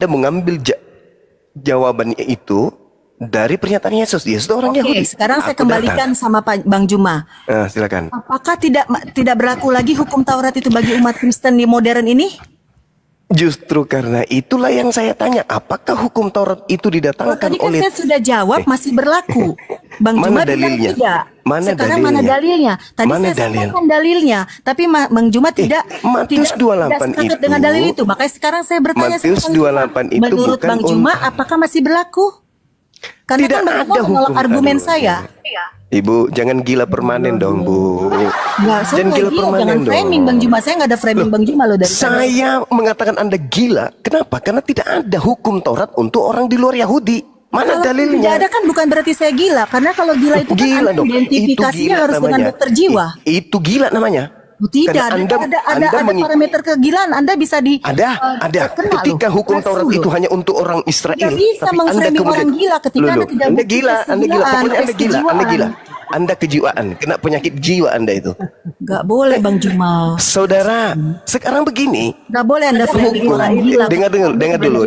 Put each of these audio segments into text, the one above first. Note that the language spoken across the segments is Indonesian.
Anda mengambil jawabannya itu dari pernyataan Yesus. Yesus itu orang Yahudi. Sekarang saya kembalikan sama Bang Juma. Silakan. Apakah tidak berlaku lagi hukum Taurat itu bagi umat Kristen di modern ini? Justru karena itulah yang saya tanya, apakah hukum Taurat itu didatangkan tadi kan oleh... saya sudah jawab masih berlaku. Bang Juma bilang tidak. Sekarang mana dalilnya? Tadi saya sampaikan dalilnya, tapi Bang Juma tidak Matius 28 sepakat itu dengan dalil itu. Makanya sekarang saya bertanya Matius 28 itu menurut bukan Bang Juma apakah masih berlaku? Karena tidak kan Bang Juma ada menolak hukum. argumen saya. Ibu, jangan gila permanen dong, Bu. Jangan gila permanen dong. Framing Bang Juma, saya nggak ada framing Bang Juma loh dari saya mengatakan Anda gila. Kenapa? Karena tidak ada hukum Taurat untuk orang di luar Yahudi. Mana kalau dalilnya? Tidak ada kan bukan berarti saya gila. Karena kalau gila itu gila kan identifikasinya harus namanya. Dengan dokter jiwa. Itu gila namanya. Tidak, ada parameter kegilaan. Anda bisa ada. Ketika hukum Taurat itu hanya untuk orang Israel, tidak bisa mengframing orang gila ketika Anda tidak Anda gila, pokoknya Anda gila. Anda kejiwaan, kena penyakit jiwa Anda itu. Gak boleh Bang Juma. Saudara, sekarang begini. Gak boleh Anda framing orang gila. Dengar dulu,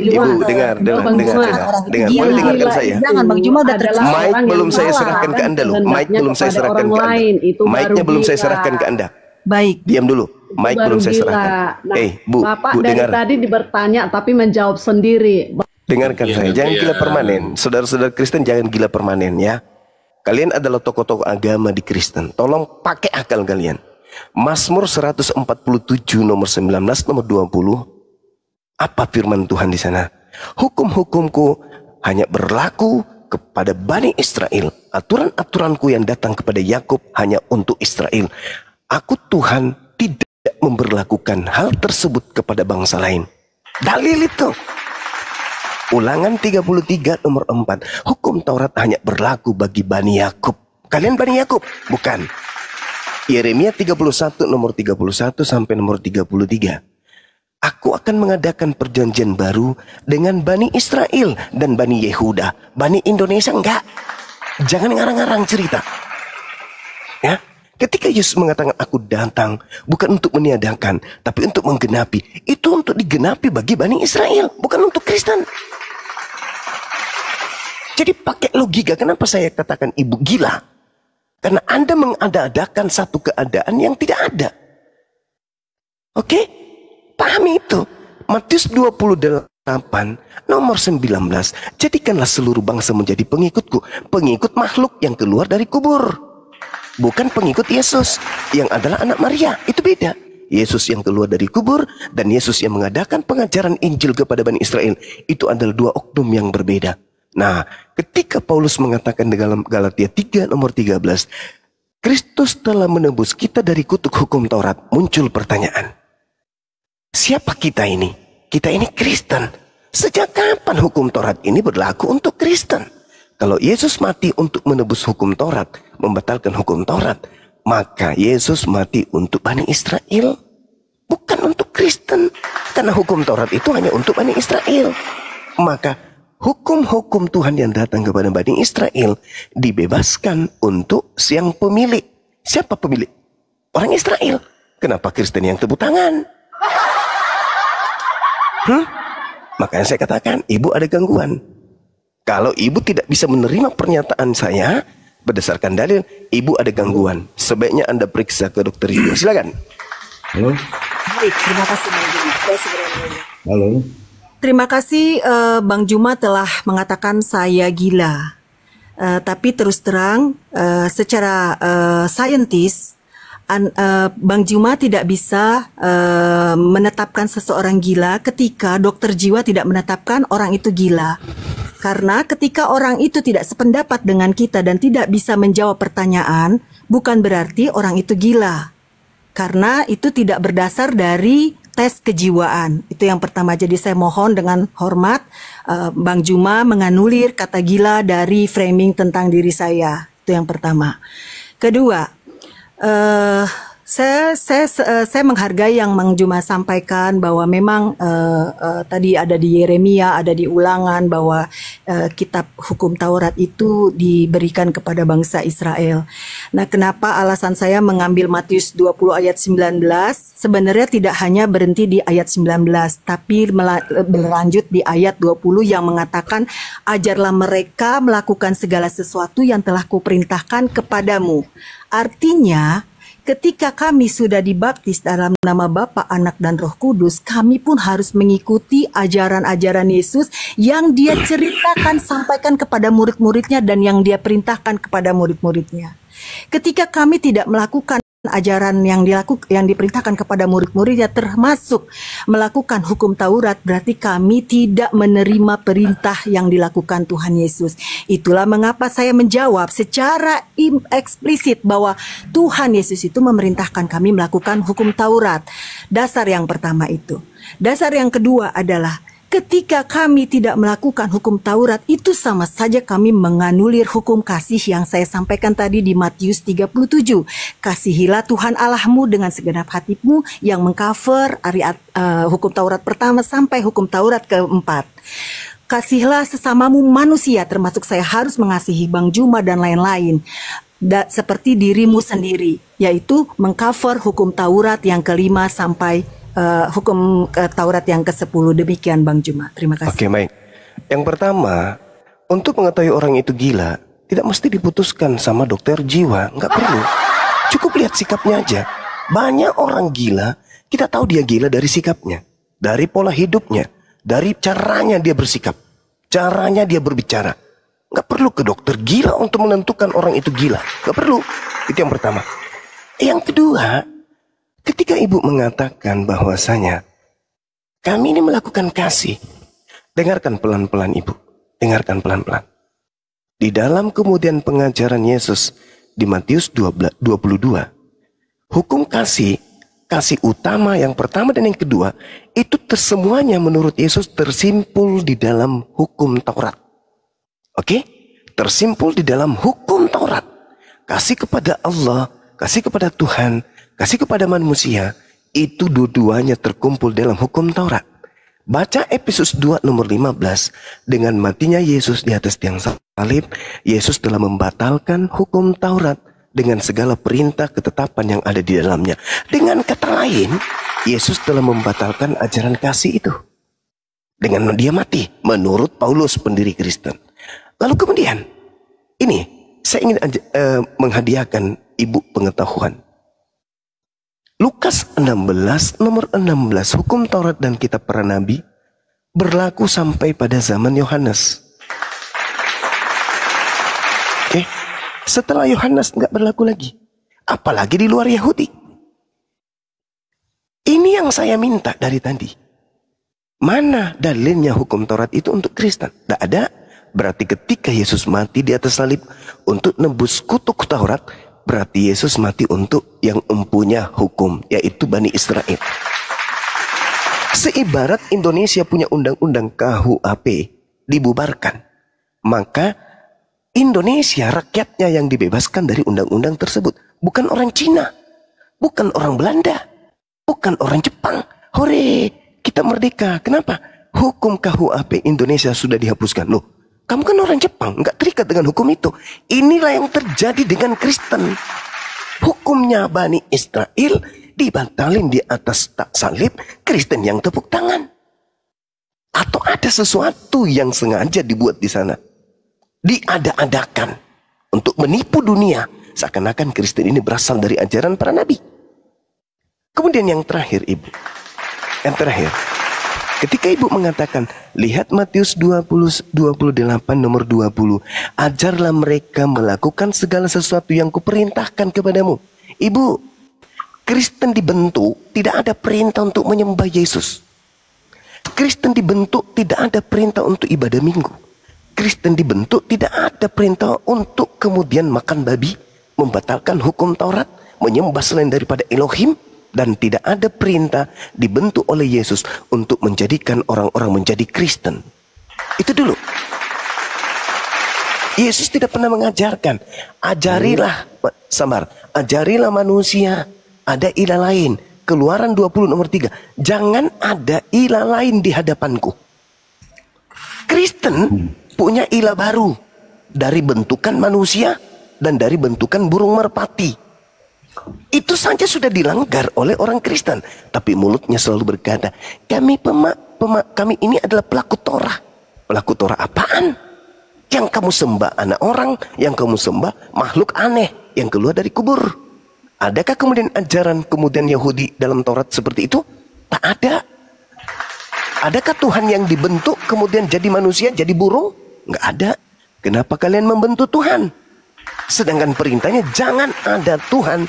Ibu, dengar. Boleh dengarkan saya. Jangan Bang Juma udah Mic belum saya serahkan ke Anda loh. Mic belum saya serahkan ke Anda. Mic-nya belum saya serahkan ke Anda. Baik. Diam dulu. Mic belum saya serahkan. Bu, Bapak dari dengar. Tadi bertanya tapi menjawab sendiri. Dengarkan saya, jangan gila permanen. Saudara-saudara Kristen jangan gila permanen ya. Kalian adalah tokoh-tokoh agama di Kristen. Tolong pakai akal kalian. Mazmur 147 nomor 19 nomor 20. Apa firman Tuhan di sana? Hukum-hukumku hanya berlaku kepada Bani Israel. Aturan-aturanku yang datang kepada Yakub hanya untuk Israel. Aku Tuhan tidak memberlakukan hal tersebut kepada bangsa lain. Dalil itu. Ulangan 33 nomor 4. Hukum Taurat hanya berlaku bagi Bani Yakub. Kalian Bani Yakub? Bukan. Yeremia 31 nomor 31 sampai nomor 33. Aku akan mengadakan perjanjian baru dengan Bani Israel dan Bani Yehuda. Bani Indonesia enggak. Jangan ngarang-ngarang cerita. Ya. Ketika Yesus mengatakan aku datang bukan untuk meniadakan, tapi untuk menggenapi. Itu untuk digenapi bagi Bani Israel, bukan untuk Kristen. Jadi pakai logika, kenapa saya katakan ibu gila? Karena Anda mengada-adakan satu keadaan yang tidak ada. Oke? Pahami itu. Matius 28 nomor 19. Jadikanlah seluruh bangsa menjadi pengikutku. Pengikut makhluk yang keluar dari kubur. Bukan pengikut Yesus yang adalah anak Maria. Itu beda. Yesus yang keluar dari kubur dan Yesus yang mengadakan pengajaran Injil kepada Bani Israel. Itu adalah dua oknum yang berbeda. Nah, ketika Paulus mengatakan di dalam Galatia 3 nomor 13, Kristus telah menebus kita dari kutuk hukum Taurat, muncul pertanyaan. Siapa kita ini? Kita ini Kristen. Sejak kapan hukum Taurat ini berlaku untuk Kristen? Kalau Yesus mati untuk menebus hukum Taurat, membatalkan hukum Taurat, maka Yesus mati untuk Bani Israel, bukan untuk Kristen. Karena hukum Taurat itu hanya untuk Bani Israel. Maka hukum-hukum Tuhan yang datang kepada Bani Israel dibebaskan untuk siang pemilik. Siapa pemilik? Orang Israel. Kenapa Kristen yang tepuk tangan? Makanya saya katakan, ibu ada gangguan. Kalau ibu tidak bisa menerima pernyataan saya berdasarkan dalil, ibu ada gangguan. Sebaiknya Anda periksa ke dokter jiwa. Silakan. Halo. Baik, terima kasih Bang Juma. Saya segera menanya. Halo. Terima kasih Bang Juma telah mengatakan saya gila. Tapi terus terang secara saintis Bang Juma tidak bisa menetapkan seseorang gila ketika dokter jiwa tidak menetapkan orang itu gila. Karena ketika orang itu tidak sependapat dengan kita dan tidak bisa menjawab pertanyaan, bukan berarti orang itu gila. Karena itu tidak berdasar dari tes kejiwaan. Itu yang pertama. Jadi saya mohon dengan hormat Bang Juma menganulir kata gila dari framing tentang diri saya. Itu yang pertama. Kedua, Saya menghargai yang Mang Juma sampaikan bahwa memang tadi ada di Yeremia, ada di Ulangan bahwa kitab hukum Taurat itu diberikan kepada bangsa Israel. Nah, kenapa alasan saya mengambil Matius 20 ayat 19? Sebenarnya tidak hanya berhenti di ayat 19, tapi berlanjut di ayat 20 yang mengatakan, ajarlah mereka melakukan segala sesuatu yang telah kuperintahkan kepadamu. Artinya, ketika kami sudah dibaptis dalam nama Bapa, Anak, dan Roh Kudus, kami pun harus mengikuti ajaran-ajaran Yesus yang dia ceritakan, sampaikan kepada murid-muridnya dan yang dia perintahkan kepada murid-muridnya. Ketika kami tidak melakukan ajaran yang diperintahkan kepada murid-muridnya, termasuk melakukan hukum Taurat, berarti kami tidak menerima perintah yang dilakukan Tuhan Yesus. Itulah mengapa saya menjawab secara eksplisit bahwa Tuhan Yesus itu memerintahkan kami melakukan hukum Taurat. Dasar yang pertama itu. Dasar yang kedua adalah ketika kami tidak melakukan hukum Taurat, itu sama saja kami menganulir hukum kasih yang saya sampaikan tadi di Matius 37. Kasihilah Tuhan Allahmu dengan segenap hatimu, yang mengcover hukum Taurat pertama sampai hukum Taurat keempat. Kasihlah sesamamu manusia, termasuk saya harus mengasihi Bang Juma dan lain-lain, seperti dirimu sendiri, yaitu mengcover hukum Taurat yang kelima sampai hukum Taurat yang ke-10. Demikian Bang Juma. Terima kasih. Oke, baik. Yang pertama, untuk mengetahui orang itu gila, tidak mesti diputuskan sama dokter jiwa. Nggak perlu. Cukup lihat sikapnya aja. Banyak orang gila, kita tahu dia gila dari sikapnya, dari pola hidupnya, dari caranya dia bersikap, caranya dia berbicara. Nggak perlu ke dokter gila untuk menentukan orang itu gila. Nggak perlu. Itu yang pertama. Yang kedua, ketika ibu mengatakan bahwasanya kami ini melakukan kasih, dengarkan pelan-pelan ibu, dengarkan pelan-pelan. Di dalam kemudian pengajaran Yesus di Matius 22, hukum kasih utama yang pertama dan yang kedua, itu semuanya menurut Yesus tersimpul di dalam hukum Taurat. Oke? Tersimpul di dalam hukum Taurat. Kasih kepada Allah, kasih kepada Tuhan, kasih kepada manusia, itu dua-duanya terkumpul dalam hukum Taurat. Baca Efesus 2 nomor 15. Dengan matinya Yesus di atas tiang salib, Yesus telah membatalkan hukum Taurat dengan segala perintah ketetapan yang ada di dalamnya. Dengan kata lain, Yesus telah membatalkan ajaran kasih itu dengan dia mati, menurut Paulus pendiri Kristen. Lalu kemudian, ini saya ingin menghadiahkan ibu pengetahuan. Lukas 16 nomor 16, hukum Taurat dan kitab para nabi berlaku sampai pada zaman Yohanes. Oke, setelah Yohanes nggak berlaku lagi, apalagi di luar Yahudi. Ini yang saya minta dari tadi. Mana dalilnya hukum Taurat itu untuk Kristen? Tidak ada. Berarti ketika Yesus mati di atas salib untuk nebus kutuk Taurat, berarti Yesus mati untuk yang mempunyai hukum, yaitu Bani Israel. Seibarat Indonesia punya undang-undang KUHP dibubarkan, maka Indonesia rakyatnya yang dibebaskan dari undang-undang tersebut. Bukan orang Cina, bukan orang Belanda, bukan orang Jepang. Hore, kita merdeka. Kenapa? Hukum KUHP Indonesia sudah dihapuskan. Loh, kamu kan orang Jepang, nggak terikat dengan hukum itu. Inilah yang terjadi dengan Kristen. Hukumnya Bani Israel dibatalin di atas salib, Kristen yang tepuk tangan. Atau ada sesuatu yang sengaja dibuat di sana, diada-adakan untuk menipu dunia, seakan-akan Kristen ini berasal dari ajaran para nabi. Kemudian yang terakhir ibu, yang terakhir, ketika ibu mengatakan, lihat Matius 28 nomor 20. Ajarlah mereka melakukan segala sesuatu yang kuperintahkan kepadamu. Ibu, Kristen dibentuk tidak ada perintah untuk menyembah Yesus. Kristen dibentuk tidak ada perintah untuk ibadah minggu. Kristen dibentuk tidak ada perintah untuk kemudian makan babi, membatalkan hukum Taurat, menyembah selain daripada Elohim. Dan tidak ada perintah dibentuk oleh Yesus untuk menjadikan orang-orang menjadi Kristen. Itu dulu. Yesus tidak pernah mengajarkan, ajarilah manusia ada ilah lain. Keluaran 20 nomor 3. Jangan ada ilah lain di hadapanku. Kristen punya ilah baru. Dari bentukan manusia dan dari bentukan burung merpati. Itu saja sudah dilanggar oleh orang Kristen. Tapi mulutnya selalu berkata, kami ini adalah pelaku Torah. Pelaku Torah apaan? Yang kamu sembah anak orang, yang kamu sembah makhluk aneh yang keluar dari kubur. Adakah kemudian ajaran kemudian Yahudi dalam Taurat seperti itu? Tak ada. Adakah Tuhan yang dibentuk kemudian jadi manusia, jadi burung? Nggak ada. Kenapa kalian membentuk Tuhan? Sedangkan perintahnya jangan ada Tuhan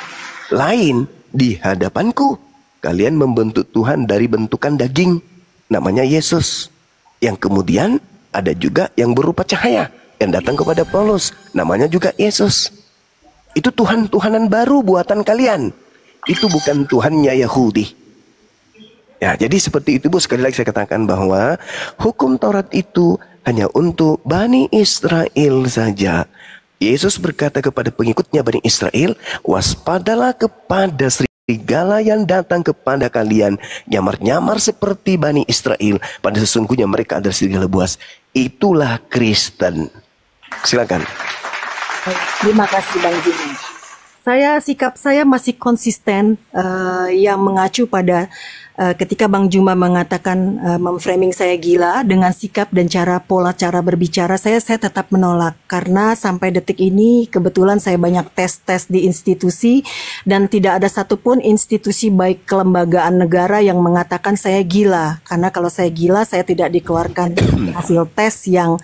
lain di hadapanku. Kalian membentuk Tuhan dari bentukan daging. Namanya Yesus. Yang kemudian ada juga yang berupa cahaya. Yang datang kepada Paulus. Namanya juga Yesus. Itu Tuhan-Tuhanan baru buatan kalian. Itu bukan Tuhannya Yahudi. Ya, jadi seperti itu Bu, sekali lagi saya katakan bahwa hukum Taurat itu hanya untuk Bani Israel saja. Yesus berkata kepada pengikutnya Bani Israel, waspadalah kepada serigala yang datang kepada kalian, nyamar-nyamar seperti Bani Israel, pada sesungguhnya mereka adalah serigala buas. Itulah Kristen. Silakan. Terima kasih Bang Juma. Sikap saya masih konsisten yang mengacu pada ketika Bang Juma mengatakan memframing saya gila dengan sikap dan pola cara berbicara saya tetap menolak karena sampai detik ini kebetulan saya banyak tes di institusi dan tidak ada satupun institusi baik kelembagaan negara yang mengatakan saya gila, karena kalau saya gila saya tidak dikeluarkan hasil tes yang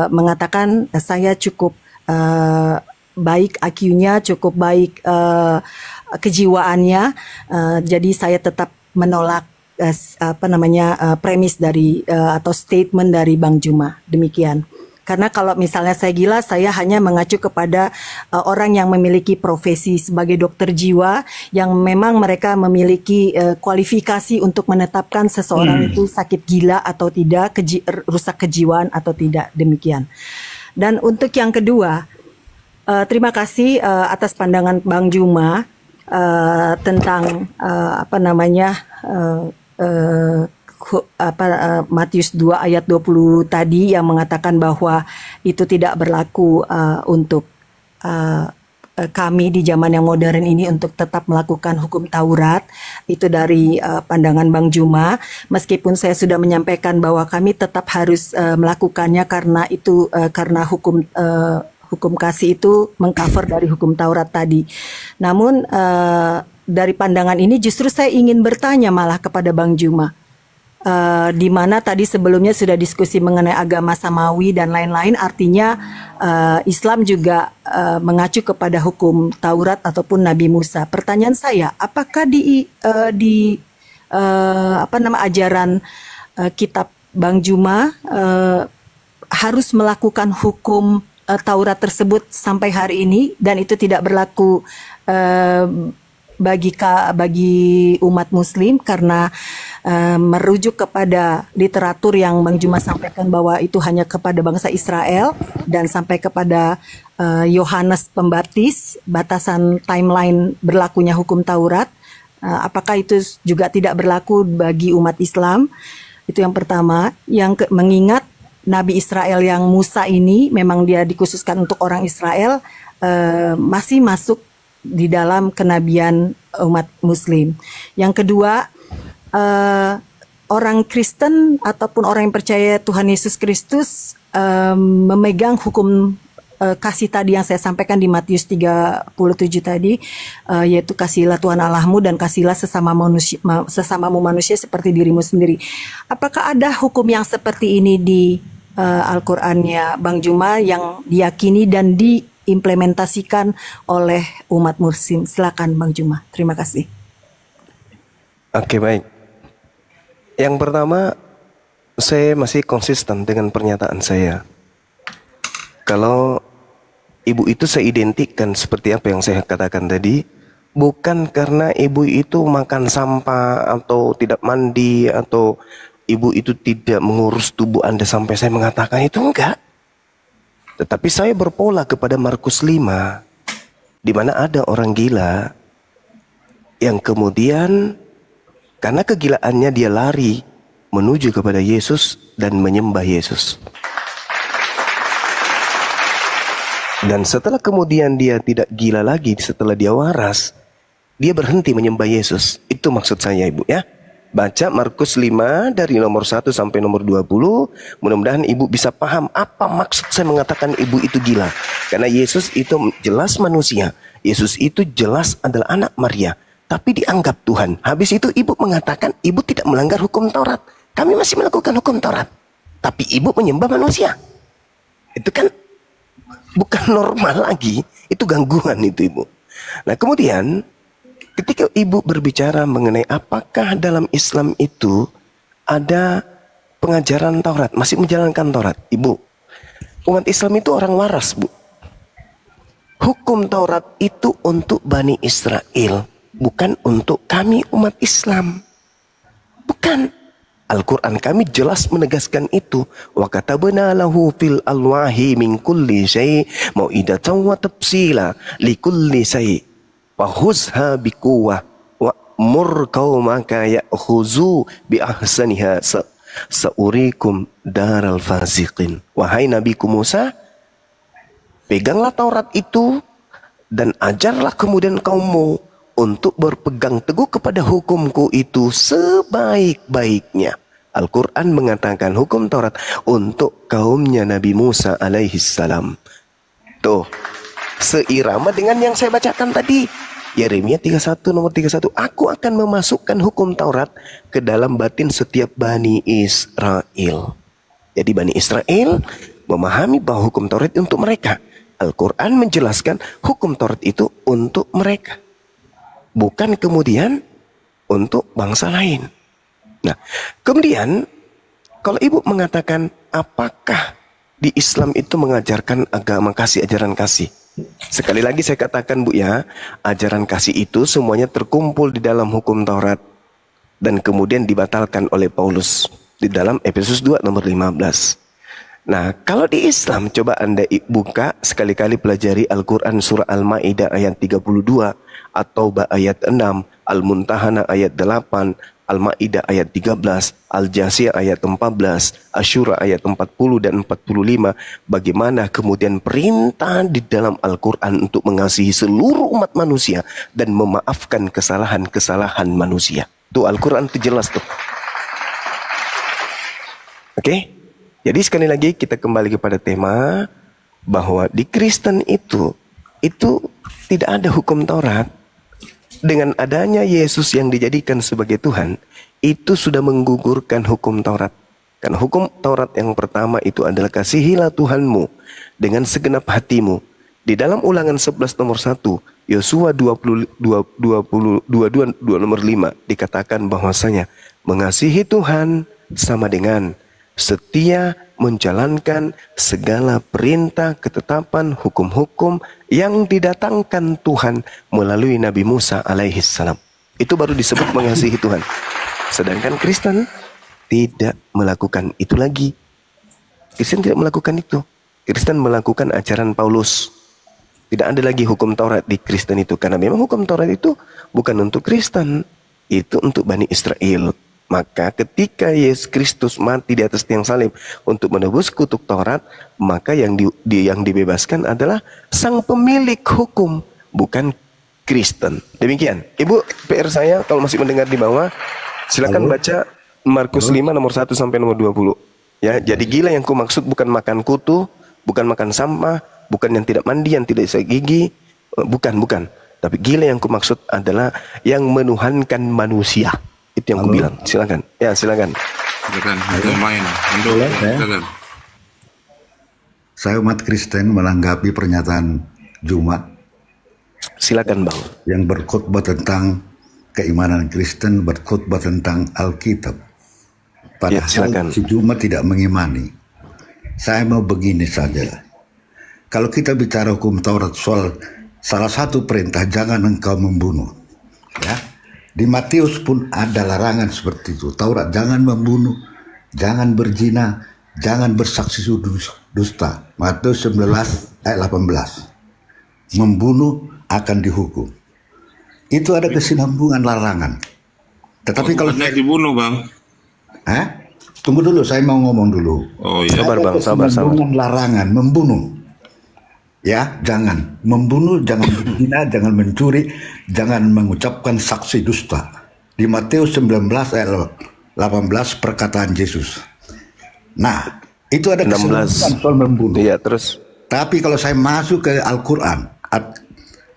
mengatakan saya cukup baik IQ-nya, cukup baik kejiwaannya, jadi saya tetap menolak premis dari atau statement dari Bang Juma. Demikian. Karena kalau misalnya saya gila, saya hanya mengacu kepada orang yang memiliki profesi sebagai dokter jiwa, yang memang mereka memiliki kualifikasi untuk menetapkan seseorang itu sakit gila atau tidak, rusak kejiwaan atau tidak. Demikian. Dan untuk yang kedua, terima kasih atas pandangan Bang Juma tentang Matius 2 ayat 20 tadi yang mengatakan bahwa itu tidak berlaku untuk kami di zaman yang modern ini untuk tetap melakukan hukum Taurat. Itu dari pandangan Bang Juma. Meskipun saya sudah menyampaikan bahwa kami tetap harus melakukannya karena itu karena hukum kasih itu mengcover dari hukum Taurat tadi. Namun dari pandangan ini justru saya ingin bertanya malah kepada Bang Juma. Di mana tadi sebelumnya sudah diskusi mengenai agama Samawi dan lain-lain, artinya Islam juga mengacu kepada hukum Taurat ataupun Nabi Musa. Pertanyaan saya, apakah ajaran kitab Bang Juma harus melakukan hukum Taurat tersebut sampai hari ini dan itu tidak berlaku bagi umat Muslim karena merujuk kepada literatur yang Bang Juma sampaikan bahwa itu hanya kepada bangsa Israel dan sampai kepada Yohanes Pembaptis, batasan timeline berlakunya hukum Taurat. Apakah itu juga tidak berlaku bagi umat Islam? Itu yang pertama. Mengingat Nabi Israel yang Musa ini memang dia dikhususkan untuk orang Israel, masih masuk di dalam kenabian umat Muslim. Yang kedua, orang Kristen ataupun orang yang percaya Tuhan Yesus Kristus memegang hukum kasih tadi yang saya sampaikan di Matius 37 tadi, yaitu kasihilah Tuhan Allahmu dan kasihilah sesamamu manusia seperti dirimu sendiri. Apakah ada hukum yang seperti ini di Al-Qur'annya Bang Juma yang diyakini dan diimplementasikan oleh umat Muslim? Silakan Bang Juma. Terima kasih. Oke, baik. Yang pertama, saya masih konsisten dengan pernyataan saya. Kalau ibu itu saya identikkan seperti apa yang saya katakan tadi, bukan karena ibu itu makan sampah atau tidak mandi atau ibu itu tidak mengurus tubuh Anda sampai saya mengatakan itu, enggak. Tetapi saya berpola kepada Markus 5, di mana ada orang gila yang kemudian karena kegilaannya dia lari menuju kepada Yesus dan menyembah Yesus. Dan setelah kemudian dia tidak gila lagi, setelah dia waras, dia berhenti menyembah Yesus. Itu maksud saya, Ibu, ya. Baca Markus 5 dari nomor 1 sampai nomor 20. Mudah-mudahan Ibu bisa paham apa maksud saya mengatakan Ibu itu gila. Karena Yesus itu jelas manusia. Yesus itu jelas adalah anak Maria, tapi dianggap Tuhan. Habis itu Ibu mengatakan Ibu tidak melanggar hukum Taurat. Kami masih melakukan hukum Taurat, tapi Ibu menyembah manusia. Itu kan bukan normal lagi, itu gangguan itu, Ibu. Nah, kemudian ketika Ibu berbicara mengenai apakah dalam Islam itu ada pengajaran Taurat, masih menjalankan Taurat, Ibu, umat Islam itu orang waras, Bu. Hukum Taurat itu untuk Bani Israel, bukan untuk kami umat Islam. Bukan. Al-Quran kami jelas menegaskan itu. Wa katabna lahu fil alwahi min kulli syai' mau'idatan wa tafsila li kulli syai' wa khuzha biquwwah wa mur qaumaka ya'khuzu bi ahsaniha saurikum daral fasiqin. Wahai Nabiku Musa, peganglah Taurat itu dan ajarlah kemudian kaummu untuk berpegang teguh kepada hukumku itu sebaik-baiknya. Al-Quran mengatakan hukum Taurat untuk kaumnya Nabi Musa alaihi salam. Tuh, seirama dengan yang saya bacakan tadi. Yeremia 31 nomor 31. Aku akan memasukkan hukum Taurat ke dalam batin setiap Bani Israel. Jadi Bani Israel memahami bahwa hukum Taurat untuk mereka. Al-Quran menjelaskan hukum Taurat itu untuk mereka, bukan kemudian untuk bangsa lain. Nah, kemudian kalau Ibu mengatakan apakah di Islam itu mengajarkan agama kasih, ajaran kasih. Sekali lagi saya katakan, Bu, ya, ajaran kasih itu semuanya terkumpul di dalam hukum Taurat dan kemudian dibatalkan oleh Paulus di dalam Efesus 2 nomor 15. Nah, kalau di Islam coba Anda buka sekali-kali pelajari Al-Quran surah Al-Maidah ayat 32, At-Taubah ayat 6, Al-Muntahana ayat 8, Al-Maidah ayat 13, Al-Jasiyah ayat 14, Asyura ayat 40 dan 45. Bagaimana kemudian perintah di dalam Al-Quran untuk mengasihi seluruh umat manusia dan memaafkan kesalahan-kesalahan manusia. Tuh Al-Quran itu jelas tuh. Oke? Jadi sekali lagi kita kembali kepada tema bahwa di Kristen itu tidak ada hukum Taurat. Dengan adanya Yesus yang dijadikan sebagai Tuhan, itu sudah menggugurkan hukum Taurat. Karena hukum Taurat yang pertama itu adalah kasihilah Tuhanmu dengan segenap hatimu. Di dalam Ulangan 11 nomor 1, Yosua 22 nomor 5 dikatakan bahwasanya mengasihi Tuhan sama dengan setia menjalankan segala perintah, ketetapan, hukum-hukum yang didatangkan Tuhan melalui Nabi Musa alaihi salam. Itu baru disebut mengasihi Tuhan. Sedangkan Kristen tidak melakukan itu lagi. Kristen tidak melakukan itu. Kristen melakukan ajaran Paulus. Tidak ada lagi hukum Taurat di Kristen itu. Karena memang hukum Taurat itu bukan untuk Kristen. Itu untuk Bani Israel. Maka ketika Yesus Kristus mati di atas tiang salib untuk menebus kutuk Taurat, maka yang dibebaskan adalah sang pemilik hukum, bukan Kristen. Demikian. Ibu, PR saya kalau masih mendengar di bawah, silakan baca Markus 5 nomor 1 sampai nomor 20. Ya, jadi gila yang kumaksud bukan makan kutu, bukan makan sampah, bukan yang tidak mandi, yang tidak bisa gigi, bukan. Tapi gila yang kumaksud adalah yang menuhankan manusia. Itu yang aku bilang. Silakan. Ya, silakan. Silakan. Main. Silakan. Saya umat Kristen menanggapi pernyataan Jumat. Silakan, Bang. Yang berkhutbah tentang keimanan Kristen, berkhutbah tentang Alkitab. Padahal si Jumat tidak mengimani. Saya mau begini saja. Kalau kita bicara hukum Taurat soal salah satu perintah, jangan engkau membunuh. Ya. Di Matius pun ada larangan seperti itu. Taurat, jangan membunuh, jangan berzina, jangan bersaksi dusta. Matius 19 ayat 18. Membunuh akan dihukum. itu ada kesinambungan larangan. Tetapi kalau dibunuh, Bang. Tunggu dulu, saya mau ngomong dulu. Oh iya. Sabar, Bang, sabar. Larangan membunuh. Ya, jangan membunuh, jangan berzina, jangan mencuri, jangan mengucapkan saksi dusta. Di Matius 19 ayat 18 perkataan Yesus. Nah, itu ada kesinambungan soal membunuh. Iya, terus. Tapi kalau saya masuk ke Al-Quran,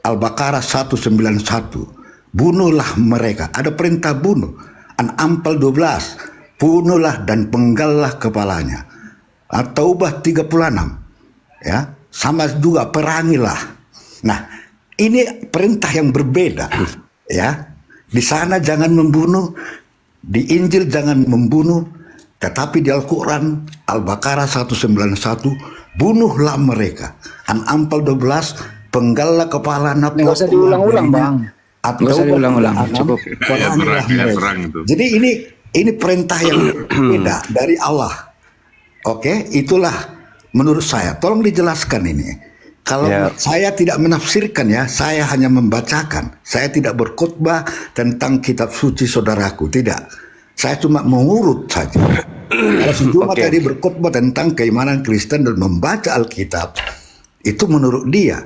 Al-Baqarah 191, bunuhlah mereka. Ada perintah bunuh. An-Anfal 12, bunuhlah dan penggallah kepalanya. At-Taubah 36, ya, sama juga perangilah. Nah, ini perintah yang berbeda, ya. Di sana jangan membunuh, di Injil jangan membunuh, tetapi di Al-Quran Al-Baqarah 191, bunuhlah mereka. An-Anfal 12, penggallah kepala nafsu. Nggak usah diulang-ulang, Bang. Nggak usah diulang-ulang, cukup. Perang itu. Jadi ini perintah yang beda dari Allah. Oke, itulah menurut saya. Tolong dijelaskan ini. Kalau saya tidak menafsirkan, ya, saya hanya membacakan. Saya tidak berkhotbah tentang kitab suci saudaraku, tidak. Saya cuma mengurut saja. Kalau Juma tadi berkhotbah tentang keimanan Kristen dan membaca Alkitab, itu menurut dia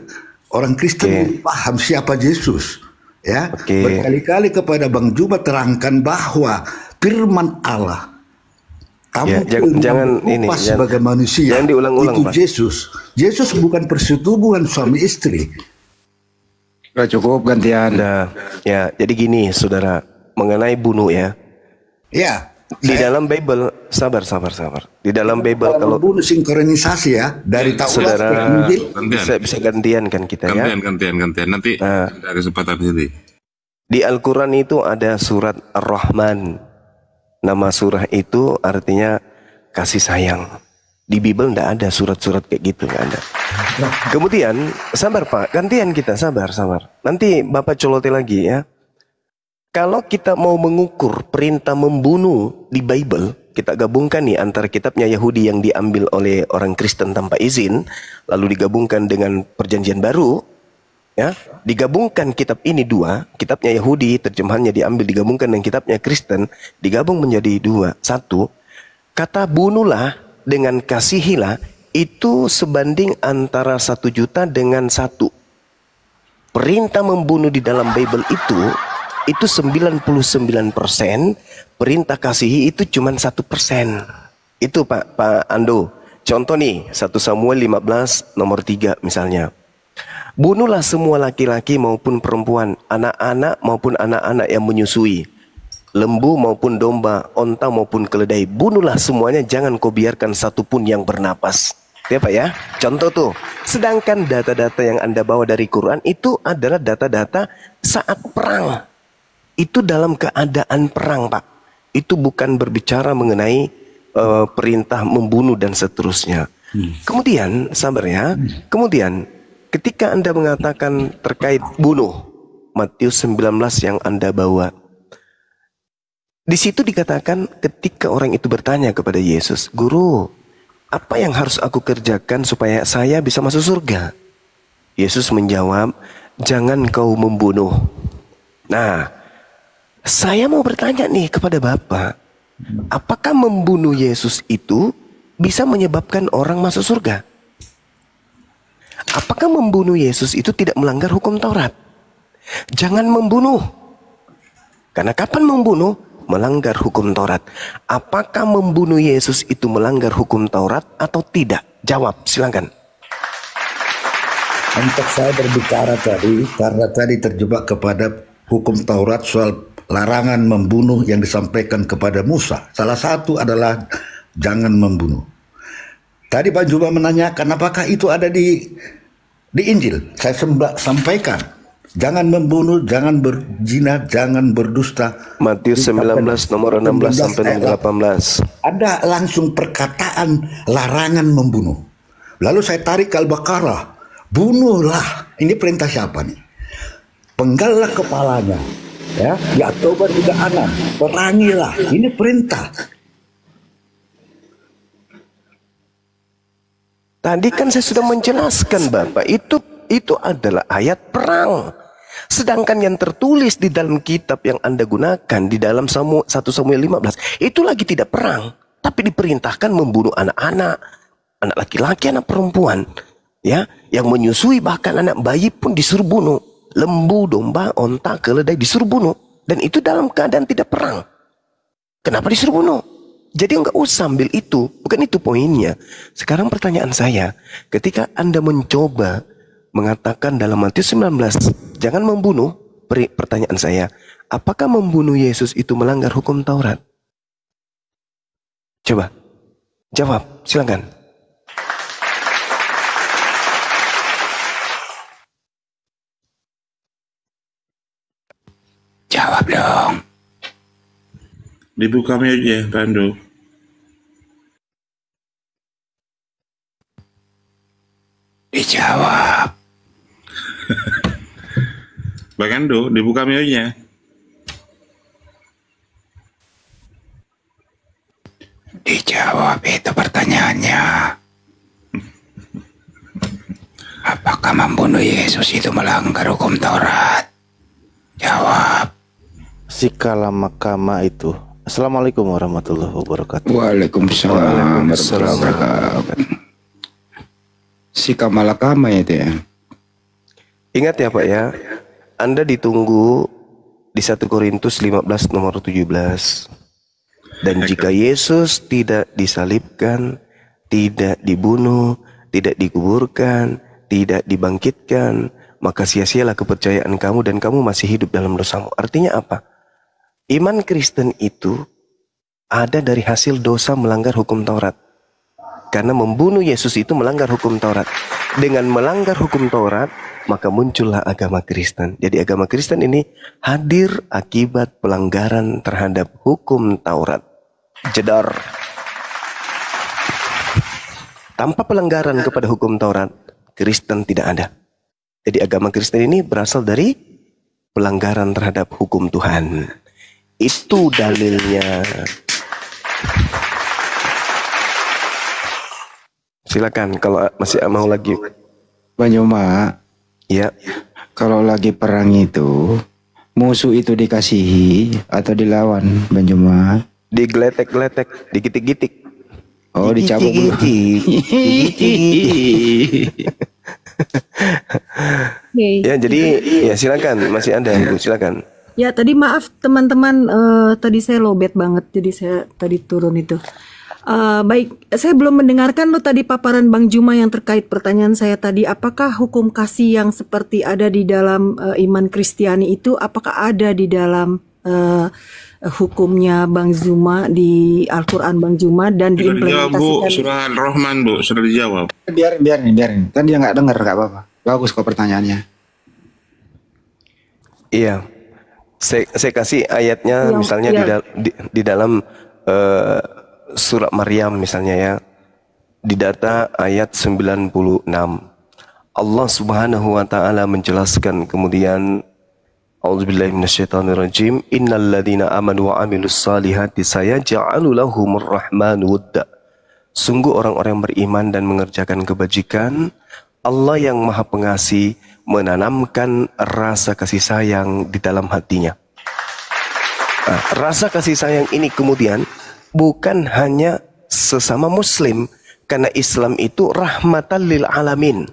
orang Kristen paham siapa Yesus. Ya, berkali-kali kepada Bang Juma terangkan bahwa firman Allah, kamu jangan ini sebagai manusia, jangan diulang-ulang, itu Pak. Yesus bukan persetubuhan suami istri. Cukup gantian. Ya, jadi gini, saudara, mengenai bunuh, ya. Ya. Di dalam Bible, sabar. Di dalam Bible kalau bunuh sinkronisasi, ya, dari Taurat saudara ke Injil. bisa gantian kan kita, ya. Gantian. Nanti ada kesempatan sendiri. Di Al-Quran itu ada surat Ar-Rahman. Nama surah itu artinya kasih sayang. Di Bible tidak ada surat-surat kayak gitu, nggak ada. Kemudian, sabar Pak, gantian kita, sabar. Nanti Bapak coloti lagi, ya. Kalau kita mau mengukur perintah membunuh di Bible, kita gabungkan nih antara kitabnya Yahudi yang diambil oleh orang Kristen tanpa izin, lalu digabungkan dengan Perjanjian Baru, ya, digabungkan kitab ini dua, kitabnya Yahudi terjemahannya diambil digabungkan dengan kitabnya Kristen, digabung menjadi dua. Satu, kata bunuhlah dengan kasihilah itu sebanding antara 1 juta dengan 1. Perintah membunuh di dalam Bible itu 99%, perintah kasihi itu cuma 1%. Itu Pak Ando. Contoh nih, 1 Samuel 15 nomor 3 misalnya. Bunuhlah semua laki-laki maupun perempuan, anak-anak maupun anak-anak yang menyusui, lembu maupun domba, onta maupun keledai. Bunuhlah semuanya, jangan kau biarkan satu pun yang bernapas. Ya Pak, ya. Contoh tuh. Sedangkan data-data yang Anda bawa dari Quran itu adalah data-data saat perang. Itu dalam keadaan perang, Pak. Itu bukan berbicara mengenai perintah membunuh dan seterusnya. Kemudian, sabar ya. Kemudian, ketika Anda mengatakan terkait bunuh, Matius 19 yang Anda bawa, di situ dikatakan ketika orang itu bertanya kepada Yesus, Guru, apa yang harus aku kerjakan supaya saya bisa masuk surga? Yesus menjawab, jangan kau membunuh. Nah, saya mau bertanya nih kepada Bapak, apakah membunuh Yesus itu bisa menyebabkan orang masuk surga? Apakah membunuh Yesus itu tidak melanggar hukum Taurat? Jangan membunuh. Karena kapan membunuh? Melanggar hukum Taurat. Apakah membunuh Yesus itu melanggar hukum Taurat atau tidak? Jawab, silakan. Untuk saya berbicara tadi, karena tadi terjebak kepada hukum Taurat soal larangan membunuh yang disampaikan kepada Musa. Salah satu adalah jangan membunuh. Tadi Pak Juma menanyakan apakah itu ada di Injil. Saya sampaikan, jangan membunuh, jangan berzina, jangan berdusta. Matius 19 nomor 16 sampai 18. Ada langsung perkataan larangan membunuh. Lalu saya tarik ke Al-Baqarah, bunuhlah. Ini perintah siapa nih? Penggallah kepalanya. Ya, At-Taubah 36, perangilah. Ini perintah. Tadi kan saya sudah menjelaskan Bapak, itu adalah ayat perang. Sedangkan yang tertulis di dalam kitab yang Anda gunakan di dalam 1 Samuel 15 itu lagi tidak perang, tapi diperintahkan membunuh anak-anak, anak laki-laki, anak perempuan, ya, yang menyusui, bahkan anak bayi pun disuruh bunuh. Lembu, domba, onta, keledai disuruh bunuh, dan itu dalam keadaan tidak perang. Kenapa disuruh bunuh? Jadi enggak usah ambil itu, bukan itu poinnya. Sekarang pertanyaan saya, ketika Anda mencoba mengatakan dalam Matius 19, jangan membunuh, pertanyaan saya, apakah membunuh Yesus itu melanggar hukum Taurat? Coba, jawab, silakan. Jawab dong. Dibuka aja, Pando. Dijawab. Bang Ando, dibuka aja. Dijawab itu pertanyaannya. Apakah membunuh Yesus itu melanggar hukum Taurat? Jawab. Sikala makama itu. Assalamualaikum warahmatullahi wabarakatuh. Waalaikumsalam warahmatullahi wabarakatuh. Sikama lakama itu ya. Ingat ya Pak ya, Anda ditunggu di 1 Korintus 15 nomor 17. Dan jika Yesus tidak disalibkan, tidak dibunuh, tidak dikuburkan, tidak dibangkitkan, maka sia-sialah kepercayaan kamu dan kamu masih hidup dalam dosamu. Artinya apa? Iman Kristen itu ada dari hasil dosa melanggar hukum Taurat. Karena membunuh Yesus itu melanggar hukum Taurat. Dengan melanggar hukum Taurat, maka muncullah agama Kristen. Jadi agama Kristen ini hadir akibat pelanggaran terhadap hukum Taurat. Jedar. Tanpa pelanggaran kepada hukum Taurat, Kristen tidak ada. Jadi agama Kristen ini berasal dari pelanggaran terhadap hukum Tuhan. Itu dalilnya. Silakan kalau masih mau lagi. Bang Juma, ya. Kalau lagi perang itu, musuh itu dikasihi atau dilawan, Bang Juma? Digeletek-geletek, digitik-gitik. Oh, dicabuk dulu. Ya, jadi ya silakan, masih ada Bu, silakan. Ya, tadi maaf teman-teman, tadi saya lowbat banget, jadi saya tadi turun itu. Baik, saya belum mendengarkan lo tadi paparan Bang Juma yang terkait pertanyaan saya tadi. Apakah hukum kasih yang seperti ada di dalam iman Kristiani itu, apakah ada di dalam hukumnya Bang Juma di Al-Quran Bang Juma dan diimplementasikan? Bu, surah Al-Rahman Bu, sudah dijawab. Biarin. Kan dia nggak dengar, nggak apa-apa. Bagus kok pertanyaannya. Iya, saya kasih ayatnya, misalnya di dalam surat Maryam misalnya ya, di data ayat 96 Allah Subhanahu wa taala menjelaskan, kemudian A'udzubillahi minasyaitonirrajim, innal ladzina amanu wa 'amilus salihati sayaj'alu lahumur rahmanu wudda. Sungguh orang-orang beriman dan mengerjakan kebajikan, Allah yang Maha Pengasih menanamkan rasa kasih sayang di dalam hatinya. Nah, rasa kasih sayang ini kemudian bukan hanya sesama muslim, karena Islam itu rahmatan lil alamin.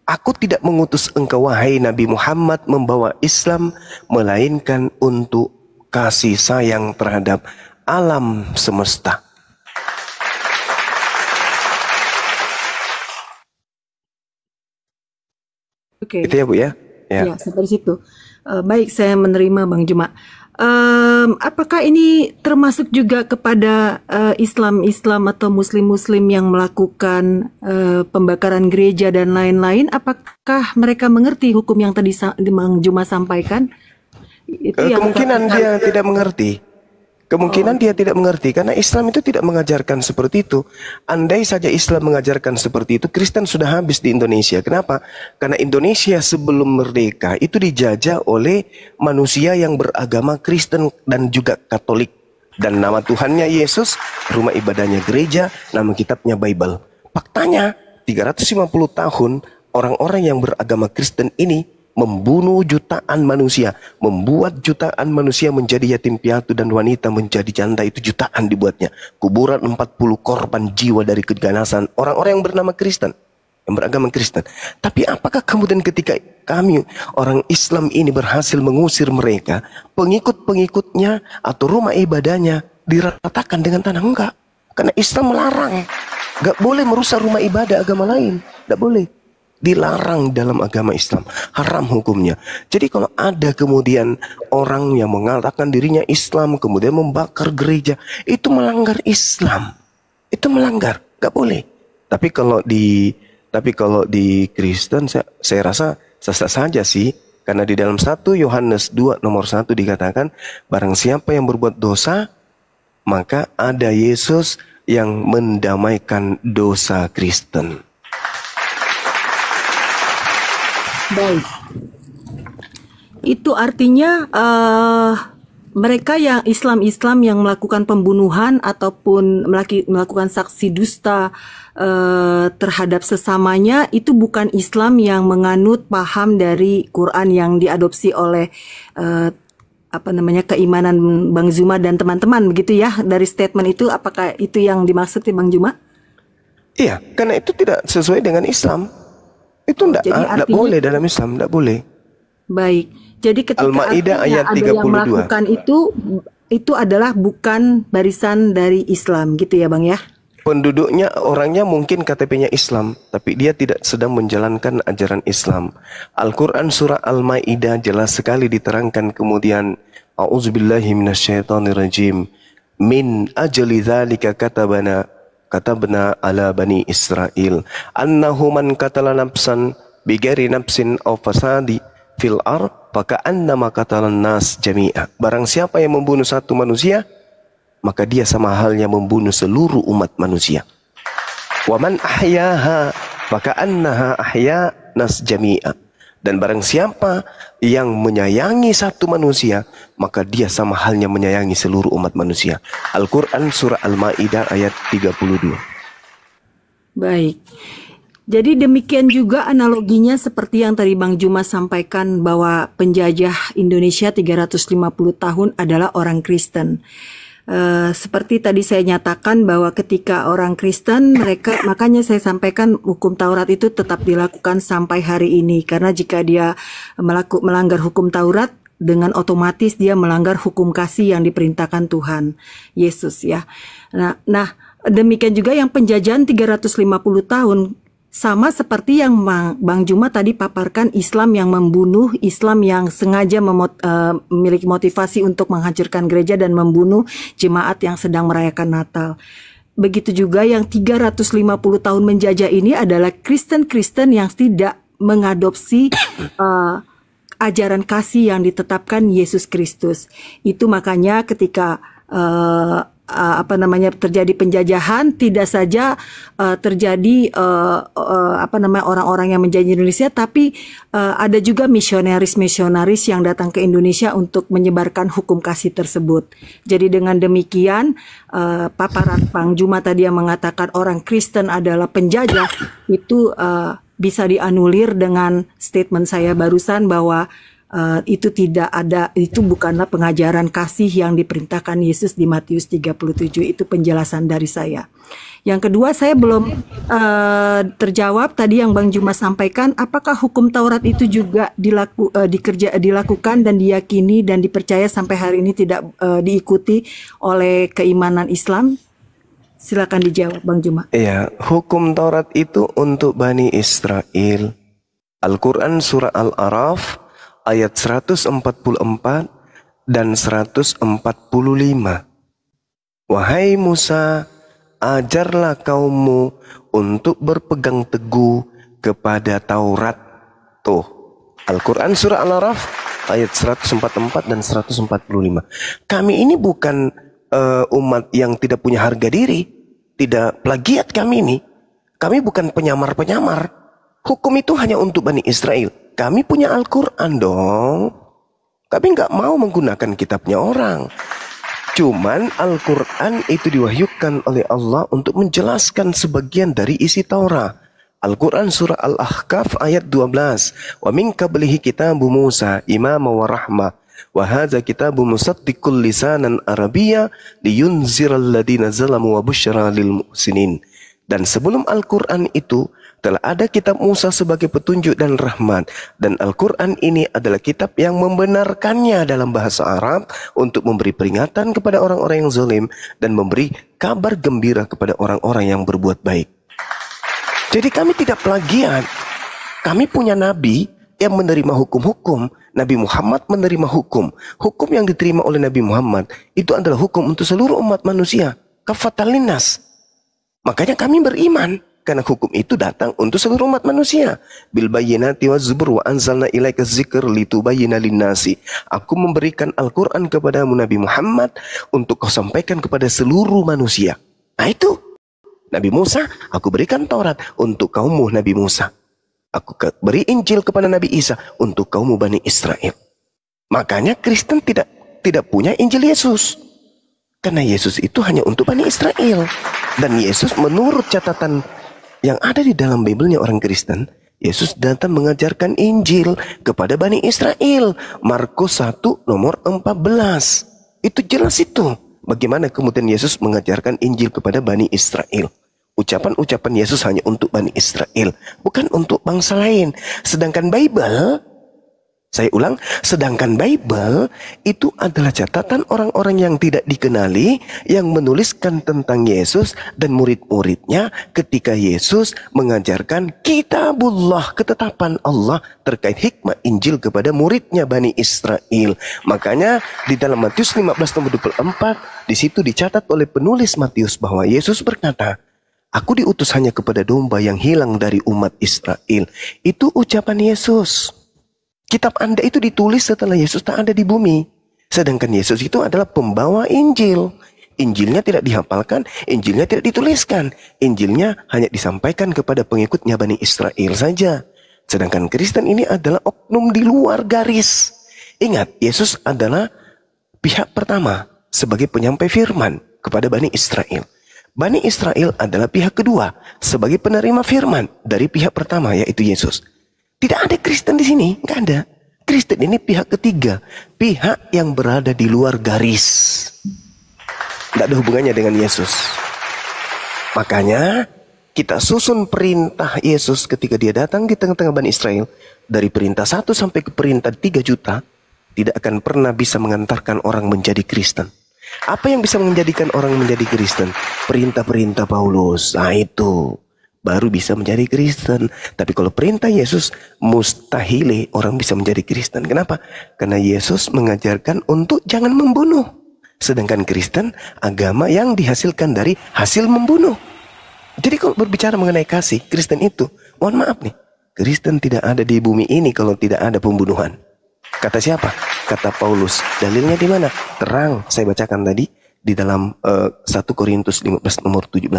Aku tidak mengutus engkau wahai Nabi Muhammad membawa Islam, melainkan untuk kasih sayang terhadap alam semesta. Oke. Itu ya Bu ya? Ya, seperti itu. Baik, saya menerima Bang Juma. Apakah ini termasuk juga kepada Islam atau Muslim yang melakukan pembakaran gereja dan lain-lain? Apakah mereka mengerti hukum yang tadi Bang Juma sampaikan? Kemungkinan dia tidak mengerti. Kemungkinan dia tidak mengerti karena Islam itu tidak mengajarkan seperti itu. Andai saja Islam mengajarkan seperti itu, Kristen sudah habis di Indonesia. Kenapa? Karena Indonesia sebelum merdeka itu dijajah oleh manusia yang beragama Kristen dan juga Katolik. Dan nama Tuhannya Yesus, rumah ibadahnya gereja, nama kitabnya Bible. Faktanya 350 tahun orang-orang yang beragama Kristen ini membunuh jutaan manusia, membuat jutaan manusia menjadi yatim piatu dan wanita menjadi janda, itu jutaan dibuatnya. Kuburan 40 korban jiwa dari keganasan orang-orang yang bernama Kristen, yang beragama Kristen. Tapi apakah kemudian ketika kami orang Islam ini berhasil mengusir mereka, pengikut-pengikutnya atau rumah ibadahnya diratakan dengan tanah? Enggak. Karena Islam melarang. Enggak boleh merusak rumah ibadah agama lain. Enggak boleh. Dilarang dalam agama Islam. Haram hukumnya. Jadi kalau ada kemudian orang yang mengatakan dirinya Islam kemudian membakar gereja, itu melanggar Islam. Itu melanggar. Enggak boleh. Tapi kalau di Kristen saya rasa sah-sah saja sih. Karena di dalam 1 Yohanes 2 nomor 1 dikatakan, barang siapa yang berbuat dosa, maka ada Yesus yang mendamaikan dosa Kristen. Baik. Itu artinya mereka yang Islam yang melakukan pembunuhan ataupun melakukan saksi dusta terhadap sesamanya, itu bukan Islam yang menganut paham dari Quran yang diadopsi oleh keimanan Bang Zuma dan teman-teman, begitu ya, dari statement itu. Apakah itu yang dimaksud ya Bang Zuma? Iya, karena itu tidak sesuai dengan Islam. Itu tidak boleh dalam Islam, tidak boleh. Baik. Jadi ketika Al-Maidah ayat 32. Ada yang melakukan itu adalah bukan barisan dari Islam, gitu ya Bang ya? Penduduknya, orangnya mungkin KTP-nya Islam, tapi dia tidak sedang menjalankan ajaran Islam. Al-Quran surah Al-Maidah jelas sekali diterangkan kemudian, A'udzubillahi minasyaitonirrajim, min ajli dzalika katabna ala bani Israel annahu man qatala nafsan bighairi nafsin aw fasadi fil ard faka'annama qatalan nas jami'a. Barang siapa yang membunuh satu manusia, maka dia sama halnya membunuh seluruh umat manusia. Wa man ahyaha faka'annaha ahya nas jami'a. Dan barang siapa yang menyayangi satu manusia, maka dia sama halnya menyayangi seluruh umat manusia. Al-Quran surah Al-Maidah ayat 32. Baik. Jadi demikian juga analoginya seperti yang tadi Bang Juma sampaikan, bahwa penjajah Indonesia 350 tahun adalah orang Kristen. Seperti tadi saya nyatakan bahwa ketika orang Kristen, makanya saya sampaikan hukum Taurat itu tetap dilakukan sampai hari ini. Karena jika dia melanggar hukum Taurat, dengan otomatis dia melanggar hukum kasih yang diperintahkan Tuhan Yesus ya. Nah demikian juga yang penjajahan 350 tahun, sama seperti yang Bang Juma tadi paparkan, Islam yang membunuh, Islam yang sengaja memiliki motivasi untuk menghancurkan gereja dan membunuh jemaat yang sedang merayakan Natal. Begitu juga yang 350 tahun menjajah ini adalah Kristen-Kristen yang tidak mengadopsi ajaran kasih yang ditetapkan Yesus Kristus. Itu makanya ketika terjadi penjajahan, tidak saja terjadi orang-orang yang menjajah Indonesia, tapi ada juga misionaris yang datang ke Indonesia untuk menyebarkan hukum kasih tersebut. Jadi dengan demikian paparan Bang Juma tadi yang mengatakan orang Kristen adalah penjajah, itu bisa dianulir dengan statement saya barusan bahwa itu tidak ada, itu bukanlah pengajaran kasih yang diperintahkan Yesus di Matius 37. Itu penjelasan dari saya. Yang kedua, saya belum terjawab tadi yang Bang Juma sampaikan, apakah hukum Taurat itu juga dilakukan dan diyakini dan dipercaya sampai hari ini tidak diikuti oleh keimanan Islam? Silakan dijawab Bang Juma. Iya, hukum Taurat itu untuk Bani Israel. Al-Quran surah Al-A'raf ayat 144 dan 145. Wahai Musa, ajarlah kaummu untuk berpegang teguh kepada Taurat. Tuh, Al-Quran surah Al-A'raf ayat 144 dan 145. Kami ini bukan umat yang tidak punya harga diri, tidak plagiat kami ini. Kami bukan penyamar-penyamar. Hukum itu hanya untuk Bani Israel. Kami punya Al-Quran dong. Kami nggak mau menggunakan kitabnya orang. Cuman Al-Quran itu diwahyukan oleh Allah untuk menjelaskan sebagian dari isi Taurat. Al-Quran surah Al-Ahqaf ayat 12. Wa min qablihi kitabu Musa imama wa rahmah. Wa hadza kitabu musaddiqul lisanan arabiyya liyunziral ladina zalamu wa busyra lil muhsinin. Dan sebelum Al-Quran itu telah ada kitab Musa sebagai petunjuk dan rahmat. Dan Al-Quran ini adalah kitab yang membenarkannya dalam bahasa Arab untuk memberi peringatan kepada orang-orang yang zalim dan memberi kabar gembira kepada orang-orang yang berbuat baik. Jadi kami tidak plagiat. Kami punya nabi yang menerima hukum-hukum. Nabi Muhammad menerima hukum. Hukum yang diterima oleh Nabi Muhammad itu adalah hukum untuk seluruh umat manusia. Kafatan linnas. Makanya kami beriman. Karena hukum itu datang untuk seluruh umat manusia. Bil bayyinati waz zubur wa anzalna ilaika dzikr litubayyana linnasi. Aku memberikan Al-Quran kepadamu Nabi Muhammad untuk kau sampaikan kepada seluruh manusia. Nah itu. Nabi Musa, aku berikan Taurat untuk kaummu Nabi Musa. Aku beri Injil kepada Nabi Isa untuk kaummu Bani Israel. Makanya Kristen tidak punya Injil Yesus. Karena Yesus itu hanya untuk Bani Israel. Dan Yesus menurut catatan yang ada di dalam Bible-nya orang Kristen, Yesus datang mengajarkan Injil kepada Bani Israel. Markus 1 nomor 14. Itu jelas itu. Bagaimana kemudian Yesus mengajarkan Injil kepada Bani Israel. Ucapan-ucapan Yesus hanya untuk Bani Israel, bukan untuk bangsa lain. Sedangkan Bible, saya ulang, sedangkan Bible itu adalah catatan orang-orang yang tidak dikenali yang menuliskan tentang Yesus dan murid-muridnya ketika Yesus mengajarkan kitabullah, ketetapan Allah terkait hikmah Injil kepada muridnya Bani Israel. Makanya di dalam Matius 15 nomor 24 di situ dicatat oleh penulis Matius bahwa Yesus berkata, aku diutus hanya kepada domba yang hilang dari umat Israel. Itu ucapan Yesus. Kitab Anda itu ditulis setelah Yesus tak ada di bumi. Sedangkan Yesus itu adalah pembawa Injil. Injilnya tidak dihafalkan, Injilnya tidak dituliskan. Injilnya hanya disampaikan kepada pengikutnya Bani Israel saja. Sedangkan Kristen ini adalah oknum di luar garis. Ingat, Yesus adalah pihak pertama sebagai penyampai firman kepada Bani Israel. Bani Israel adalah pihak kedua sebagai penerima firman dari pihak pertama, yaitu Yesus. Tidak ada Kristen di sini, nggak ada. Kristen ini pihak ketiga, pihak yang berada di luar garis. Tidak ada hubungannya dengan Yesus. Makanya kita susun perintah Yesus ketika dia datang di tengah-tengah Bani Israel. Dari perintah 1 sampai ke perintah 3 juta, tidak akan pernah bisa mengantarkan orang menjadi Kristen. Apa yang bisa menjadikan orang menjadi Kristen? Perintah-perintah Paulus. Nah itu baru bisa menjadi Kristen. Tapi kalau perintah Yesus, mustahil orang bisa menjadi Kristen. Kenapa? Karena Yesus mengajarkan untuk jangan membunuh. Sedangkan Kristen, agama yang dihasilkan dari hasil membunuh. Jadi kalau berbicara mengenai kasih, Kristen itu, mohon maaf nih, Kristen tidak ada di bumi ini kalau tidak ada pembunuhan. Kata siapa? Kata Paulus. Dalilnya di mana? Terang. Saya bacakan tadi di dalam 1 Korintus 15 nomor 17.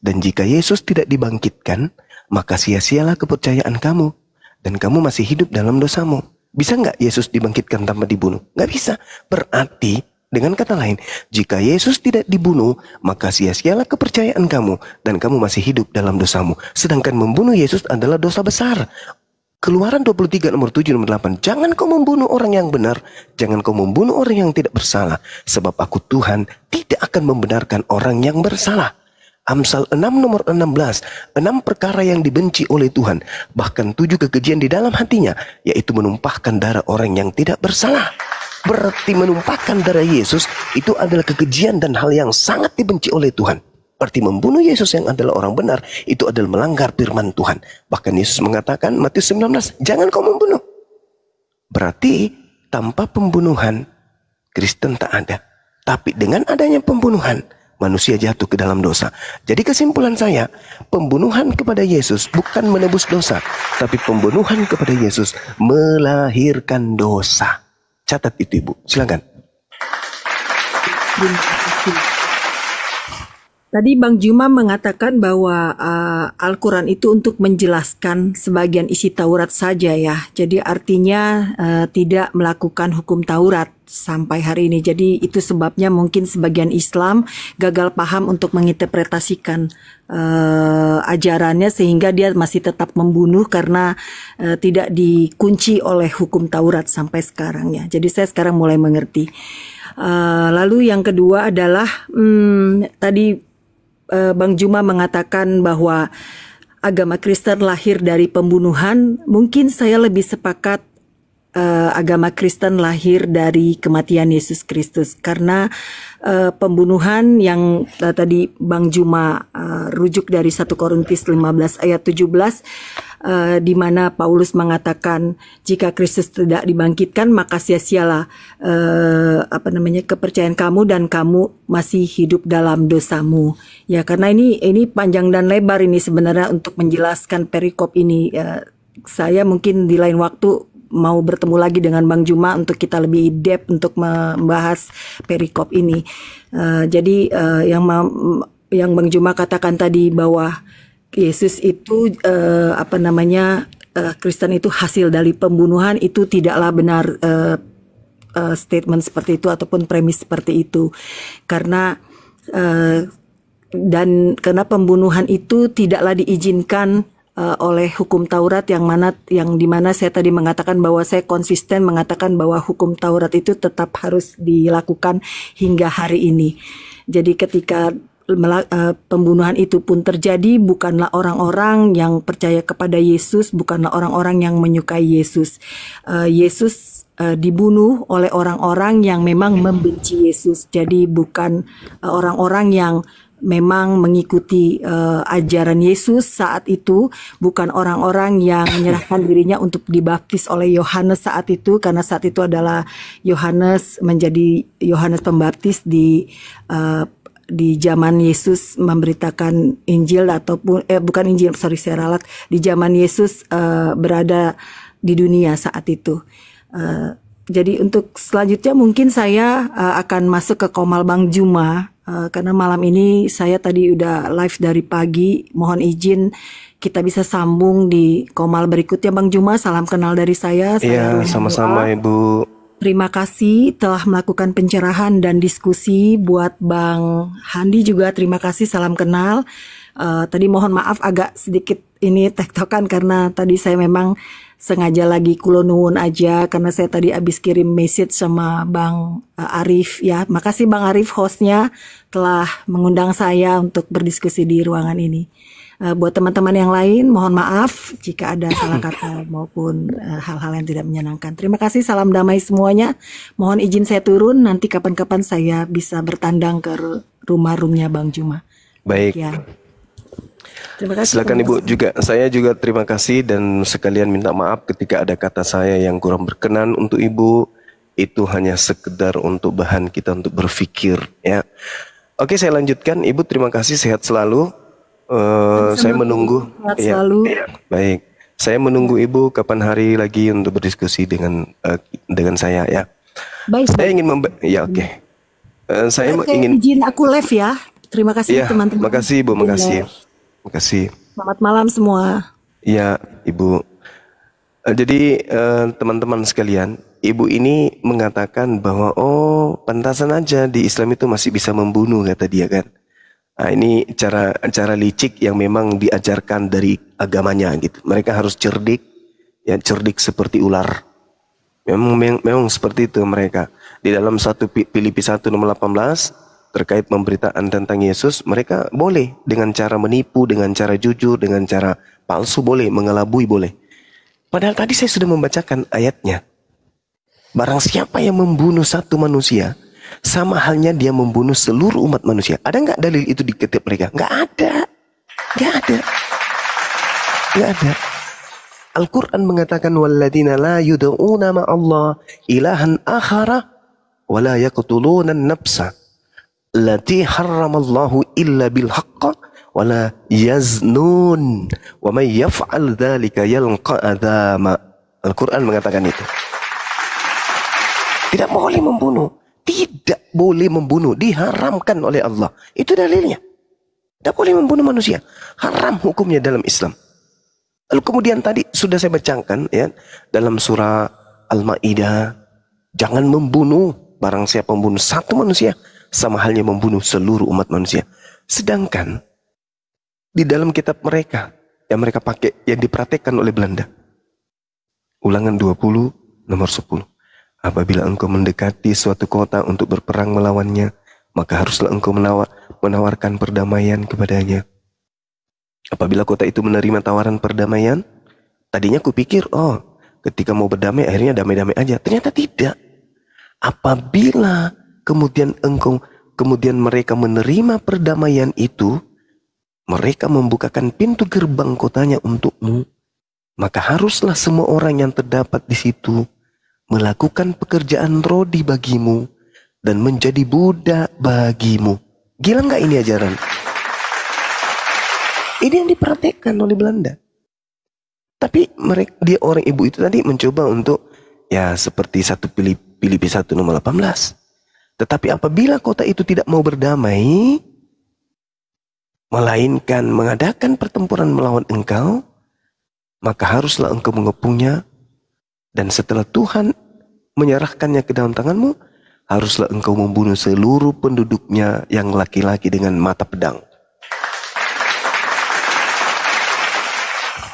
Dan jika Yesus tidak dibangkitkan, maka sia-sialah kepercayaan kamu. Dan kamu masih hidup dalam dosamu. Bisa nggak Yesus dibangkitkan tanpa dibunuh? Nggak bisa. Berarti, dengan kata lain, jika Yesus tidak dibunuh, maka sia-sialah kepercayaan kamu. Dan kamu masih hidup dalam dosamu. Sedangkan membunuh Yesus adalah dosa besar. Keluaran 23 nomor 7 nomor 8. Jangan kau membunuh orang yang benar. Jangan kau membunuh orang yang tidak bersalah. Sebab aku Tuhan tidak akan membenarkan orang yang bersalah. Amsal 6 nomor 16. 6 perkara yang dibenci oleh Tuhan. Bahkan 7 kekejian di dalam hatinya. Yaitu menumpahkan darah orang yang tidak bersalah. Berarti menumpahkan darah Yesus itu adalah kekejian dan hal yang sangat dibenci oleh Tuhan. Berarti membunuh Yesus yang adalah orang benar itu adalah melanggar firman Tuhan. Bahkan Yesus mengatakan Matius 19, jangan kau membunuh. Berarti tanpa pembunuhan Kristen tak ada. Tapi dengan adanya pembunuhan manusia jatuh ke dalam dosa. Jadi kesimpulan saya, pembunuhan kepada Yesus bukan menebus dosa, tapi pembunuhan kepada Yesus melahirkan dosa. Catat itu Ibu, silakan. Terima kasih. Tadi Bang Juma mengatakan bahwa Al-Quran itu untuk menjelaskan sebagian isi Taurat saja ya. Jadi artinya tidak melakukan hukum Taurat sampai hari ini. Jadi itu sebabnya mungkin sebagian Islam gagal paham untuk menginterpretasikan ajarannya sehingga dia masih tetap membunuh karena tidak dikunci oleh hukum Taurat sampai sekarang ya. Jadi saya sekarang mulai mengerti. Lalu yang kedua adalah tadi Bang Juma mengatakan bahwa agama Kristen lahir dari pembunuhan. Mungkin saya lebih sepakat agama Kristen lahir dari kematian Yesus Kristus, karena pembunuhan yang tadi Bang Juma rujuk dari 1 Korintus 15 ayat 17 di mana Paulus mengatakan jika Kristus tidak dibangkitkan maka sia-sialah kepercayaan kamu dan kamu masih hidup dalam dosamu. Ya, karena ini panjang dan lebar ini sebenarnya untuk menjelaskan perikop ini. Saya mungkin di lain waktu mau bertemu lagi dengan Bang Juma untuk kita lebih depth untuk membahas perikop ini. Jadi yang Bang Juma katakan tadi bahwa Yesus itu Kristen itu hasil dari pembunuhan, itu tidaklah benar statement seperti itu ataupun premis seperti itu, karena pembunuhan itu tidaklah diizinkan oleh hukum Taurat yang dimana saya tadi mengatakan bahwa saya konsisten mengatakan bahwa hukum Taurat itu tetap harus dilakukan hingga hari ini. Jadi ketika pembunuhan itu pun terjadi, bukanlah orang-orang yang percaya kepada Yesus, bukanlah orang-orang yang menyukai Yesus. Yesus dibunuh oleh orang-orang yang memang membenci Yesus. Jadi bukan orang-orang yang memang mengikuti ajaran Yesus saat itu, bukan orang-orang yang menyerahkan dirinya untuk dibaptis oleh Yohanes saat itu, karena saat itu adalah Yohanes menjadi Yohanes Pembaptis di zaman Yesus memberitakan Injil ataupun bukan Injil, saya ralat, di zaman Yesus berada di dunia saat itu. Jadi untuk selanjutnya mungkin saya akan masuk ke Komal Bang Juma. Karena malam ini saya tadi udah live dari pagi, mohon izin kita bisa sambung di Komal berikutnya Bang Juma. Salam kenal dari saya. Iya, sama-sama Ibu. Terima kasih telah melakukan pencerahan dan diskusi. Buat Bang Handi juga terima kasih, salam kenal. Tadi mohon maaf agak sedikit ini tektokan karena tadi saya memang sengaja lagi kulo nuwun aja karena saya tadi habis kirim message sama Bang Arif ya. Makasih Bang Arif hostnya telah mengundang saya untuk berdiskusi di ruangan ini. Buat teman-teman yang lain mohon maaf jika ada salah kata maupun hal-hal yang tidak menyenangkan. Terima kasih, salam damai semuanya. Mohon izin saya turun, nanti kapan-kapan saya bisa bertandang ke rumah-rumahnya Bang Juma. Baik. Ya. Terima kasih. Silakan Ibu juga. Saya juga terima kasih dan sekalian minta maaf ketika ada kata saya yang kurang berkenan untuk Ibu. Itu hanya sekedar untuk bahan kita untuk berpikir ya. Oke, saya lanjutkan. Ibu terima kasih, sehat selalu. Saya menunggu. Ya, baik. Saya menunggu Ibu kapan hari lagi untuk berdiskusi dengan saya ya. Baik. Saya ingin oke. Saya ingin izin aku live ya. Terima kasih ya, teman-teman. Makasih Ibu, makasih. Makasih. Selamat malam semua. Ya, Ibu. Jadi teman-teman sekalian, Ibu ini mengatakan bahwa pantasan aja di Islam itu masih bisa membunuh kata dia kan. Nah, ini cara licik yang memang diajarkan dari agamanya gitu. Mereka harus cerdik, ya cerdik seperti ular. Memang seperti itu mereka. Di dalam 1 Filipi 1 nomor 18 terkait pemberitaan tentang Yesus, mereka boleh dengan cara menipu, dengan cara jujur, dengan cara palsu boleh, mengelabui boleh. Padahal tadi saya sudah membacakan ayatnya. Barang siapa yang membunuh satu manusia, sama halnya dia membunuh seluruh umat manusia. Ada nggak dalil itu di kitab mereka? Nggak ada. Nggak ada. Nggak ada. Al-Quran mengatakan walladzina la yud'una ma'allah ilahan akhara wa la yaqtuluna an-nafsa allati harramallahu illa bil haqq wa la yaznun wa may yaf'al dzalika yalqa adzama. Al-Quran mengatakan itu. Tidak boleh membunuh. Tidak boleh membunuh, diharamkan oleh Allah. Itu dalilnya. Tidak boleh membunuh manusia. Haram hukumnya dalam Islam. Lalu kemudian tadi sudah saya bacakan ya dalam surah Al-Maidah, jangan membunuh. Barang siapa membunuh satu manusia, sama halnya membunuh seluruh umat manusia. Sedangkan di dalam kitab mereka yang mereka pakai, yang dipraktekkan oleh Belanda, Ulangan 20 nomor 10. Apabila engkau mendekati suatu kota untuk berperang melawannya, maka haruslah engkau menawarkan perdamaian kepadanya. Apabila kota itu menerima tawaran perdamaian, tadinya kupikir, oh, ketika mau berdamai akhirnya damai-damai aja. Ternyata tidak. Apabila kemudian mereka menerima perdamaian itu, mereka membukakan pintu gerbang kotanya untukmu, maka haruslah semua orang yang terdapat di situ melakukan pekerjaan rodi bagimu dan menjadi budak bagimu. Gila nggak ini ajaran? Ini yang diperhatikan oleh Belanda. Tapi dia orang ibu itu tadi mencoba untuk ya seperti Filipi 1 nomor 18. Tetapi apabila kota itu tidak mau berdamai, melainkan mengadakan pertempuran melawan engkau, maka haruslah engkau mengepungnya, dan setelah Tuhan menyerahkannya ke dalam tanganmu, haruslah engkau membunuh seluruh penduduknya yang laki-laki dengan mata pedang.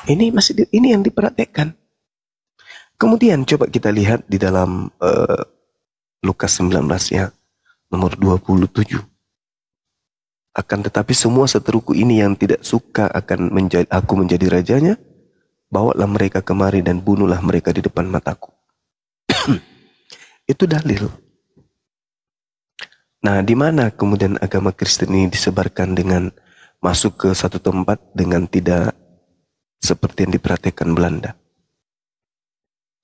Ini yang diperhatikan. Kemudian coba kita lihat di dalam Lukas 19 ya, nomor 27. Akan tetapi semua seteruku ini yang tidak suka akan aku menjadi rajanya, bawalah mereka kemari dan bunuhlah mereka di depan mataku. Itu dalil. Nah, di mana kemudian agama Kristen ini disebarkan dengan masuk ke satu tempat dengan tidak seperti yang diperhatikan Belanda?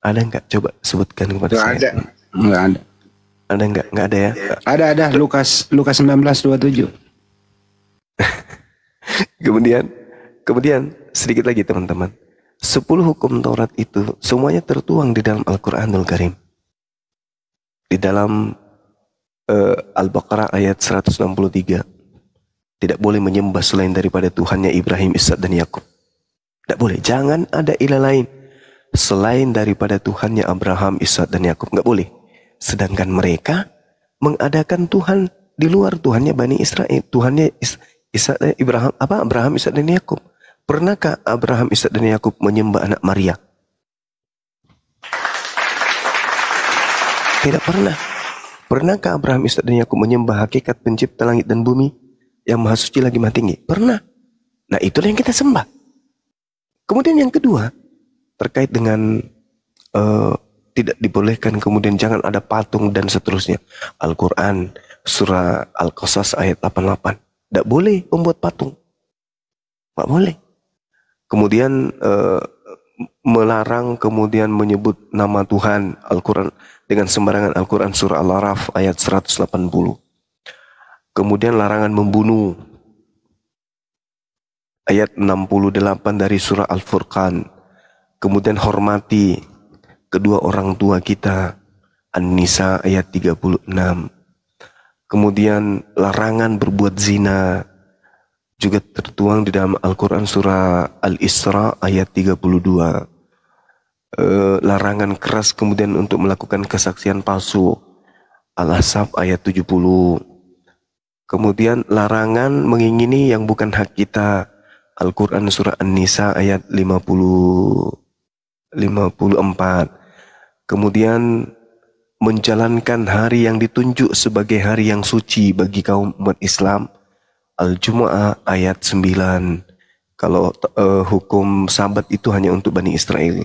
Ada enggak? Coba sebutkan kepada saya. Ada. Enggak ada. Ada enggak? Enggak ada ya? Ada. Lukas 19:27. Kemudian sedikit lagi teman-teman. 10 hukum Taurat itu semuanya tertuang di dalam Al-Quranul Karim. Di dalam Al-Baqarah ayat 163. Tidak boleh menyembah selain daripada Tuhannya Ibrahim, Ishak dan Yakub. Tidak boleh. Jangan ada ilah lain selain daripada Tuhannya Abraham, Ishak dan Yakub. Enggak boleh. Sedangkan mereka mengadakan Tuhan di luar Tuhannya Bani Israel. Tuhannya Abraham, Ishak dan Yakub. Pernahkah Abraham, Ishak dan Yakub menyembah anak Maria? Tidak pernah. Pernahkah Abraham, Ishak dan Yakub menyembah hakikat pencipta langit dan bumi yang maha suci lagi maha tinggi? Pernah. Nah, itulah yang kita sembah. Kemudian yang kedua, terkait dengan tidak dibolehkan, kemudian jangan ada patung dan seterusnya. Al-Quran, surah Al-Qasas ayat 88. Tidak boleh membuat patung. Tidak boleh. Kemudian melarang kemudian menyebut nama Tuhan Al-Quran dengan sembarangan. Al-Quran surah Al-Araf ayat 180. Kemudian larangan membunuh. Ayat 68 dari surah Al-Furqan. Kemudian hormati kedua orang tua kita. An-Nisa ayat 36. Kemudian larangan berbuat zina. Juga tertuang di dalam Al-Quran surah Al-Isra ayat 32. Larangan keras kemudian untuk melakukan kesaksian palsu. Al-Ahzab ayat 70. Kemudian larangan mengingini yang bukan hak kita. Al-Quran surah An-Nisa ayat 54. Kemudian menjalankan hari yang ditunjuk sebagai hari yang suci bagi kaum umat Islam. Al-Jumu'ah ayat 9. Kalau hukum sabat itu hanya untuk Bani Israel.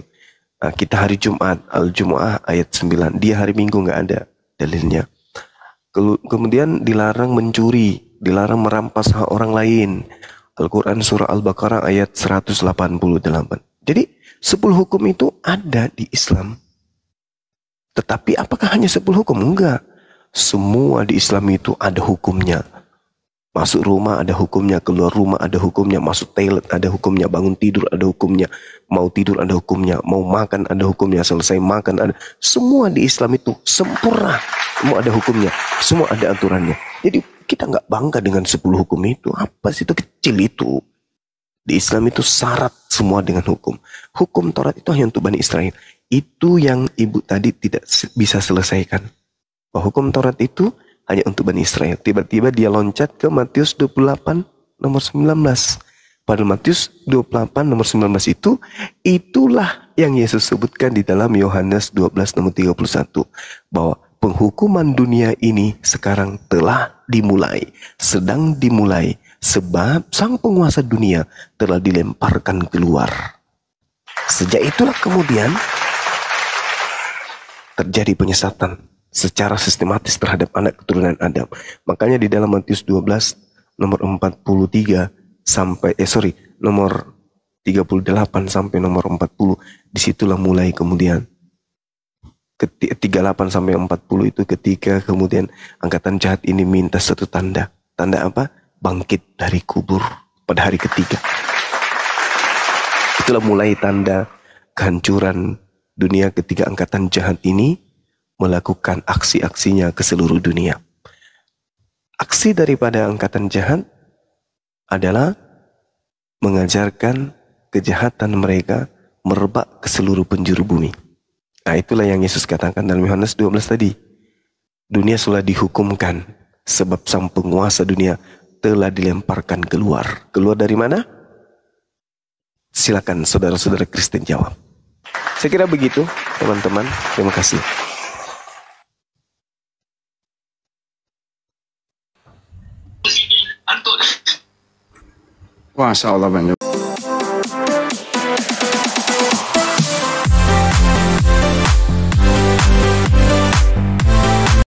Nah, kita hari Jumat, Al-Jumu'ah ayat 9. Dia hari Minggu nggak ada dalilnya. Kemudian dilarang mencuri, dilarang merampas hak orang lain. Al-Quran surah Al-Baqarah ayat 188. Jadi 10 hukum itu ada di Islam. Tetapi apakah hanya 10 hukum? Enggak. Semua di Islam itu ada hukumnya. Masuk rumah ada hukumnya, keluar rumah ada hukumnya, masuk toilet ada hukumnya, bangun tidur ada hukumnya, mau tidur ada hukumnya, mau makan ada hukumnya, selesai makan ada. Semua di Islam itu sempurna. Semua ada hukumnya, semua ada aturannya. Jadi kita nggak bangga dengan 10 hukum itu. Apa sih itu, kecil itu. Di Islam itu syarat semua dengan hukum. Hukum Taurat itu hanya untuk Bani Israel. Itu yang ibu tadi tidak bisa selesaikan. Bahwa hukum Taurat itu hanya untuk Bani Israel. Tiba-tiba dia loncat ke Matius 28 nomor 19. Padahal Matius 28 nomor 19 itu, itulah yang Yesus sebutkan di dalam Yohanes 12 nomor 31. Bahwa penghukuman dunia ini sekarang telah dimulai, sedang dimulai. Sebab sang penguasa dunia telah dilemparkan keluar. Sejak itulah kemudian terjadi penyesatan secara sistematis terhadap anak keturunan Adam. Makanya di dalam Matius 12 nomor 43 sampai nomor 38 sampai nomor 40, disitulah mulai kemudian 38 sampai 40 itu ketika kemudian angkatan jahat ini minta satu tanda. Tanda apa? Bangkit dari kubur pada hari ketiga. Itulah mulai tanda kehancuran dunia ketika angkatan jahat ini melakukan aksi-aksinya ke seluruh dunia. Aksi daripada angkatan jahat adalah mengajarkan kejahatan mereka merebak ke seluruh penjuru bumi. Nah, itulah yang Yesus katakan dalam Yohanes 12 tadi. Dunia sudah dihukumkan sebab sang penguasa dunia telah dilemparkan keluar. Keluar dari mana? Silakan saudara-saudara Kristen jawab. Saya kira begitu, teman-teman. Terima kasih. Masya Allah, Bang Juma.